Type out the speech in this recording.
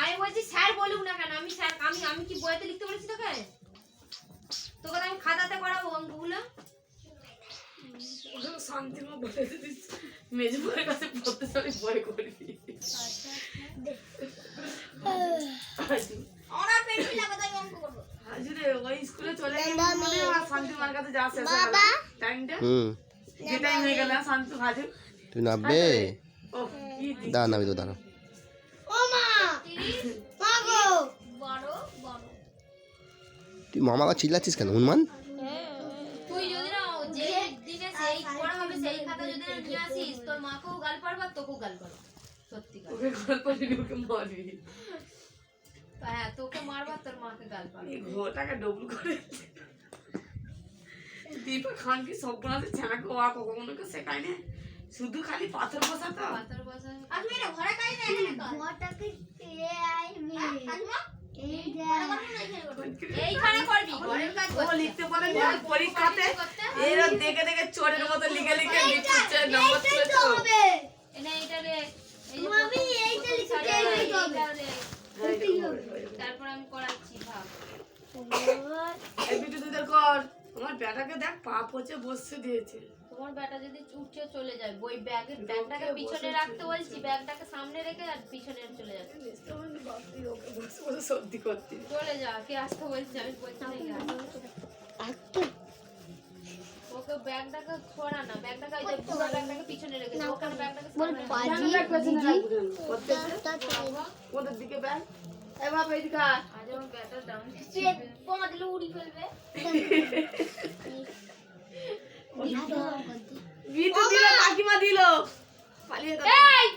আমি বলছি স্যার বলুক না কেন, আমি স্যার আমি কি বইতে লিখতে বলেছি তোকে? তোকে আমি খাতাতে করাবো অঙ্কগুলো। শান্তিমা বলে দিস মেজো বইয়ের কাছে পড়তে যাবে ভয় করবি। ওরা পেন্সিল লাগাতে অঙ্ক করব। হাজুরে ওই স্কুলে চলে গেলে মনে হয় শান্তিমার কাছে যা শেষ হয়ে গেল টাইমটা। যে টাইম হয়ে গেল শান্তু হাজু তুই নামবে। ও কি দাঁড়া নামি তো দাঁড়া। ও মা মা গো বড় বড় তুই মামাকে চিল্লাচ্ছিস কেন হনুমান? তুই যদি না যে দিনে সেই পড়া হবে সেই খাতা যদি না নিয়ে আসিস তোর মাকেও গাল পারবা তোকেও গাল পারবা। সত্যি কথা। ওকে গল্প দিবি ওকে মারবি। হ্যাঁ তোকে মারবা তোর মাকে গাল পারবা। এই ঘোটাকে ডবল করে দীপা খান কি সব গুণাতে ছানাকে ওয়া কখনোকে শেখায় না, শুধু খালি পাথর বসাতো। পাথর বসা আসলে না ঘরে কাই না এখানে কর ঘরটাকে কে আইবে কাজমা এইখানে করবি ঘরের কাজ ও লিখতে পারে না পরীক্ষাতে এরা দেখে দেখে চোরের মতো লিখে লিখে লিখছে নম্বর তুলেছে এনে এইটা রে আমি এইটা লিখতে হবে তারপর আমি করাচ্ছি ভাব এই ভিডিও তুই কর। আমার ব্যাটাকে দেখ পা পচে বসে দিয়েছে। তোমার ব্যাটা যদি উঠে চলে যায় বই ব্যাগটাকে পিছনে রাখতে বলছি, ব্যাগটাকে সামনে রেখে আর পিছনে চলে যাচ্ছে। ওকে বসে বসে সর্দি করতে চলে যা কে আসতে বলছি আমি বলছি না ওকে ব্যাগটাকে ছড়া না, ব্যাগটাকে ওই যে পুরো ব্যাগটাকে পিছনে রেখে দাও, ওখানে ব্যাগটাকে সামনে ওদের দিকে ব্যাগ এ বাবা এদিকে আজ আমার ব্যাটা ডাউন পোমা দিলে উড়ি ফেলবে। বিটু দিল কাকিমা দিল পালিয়ে গেল। এই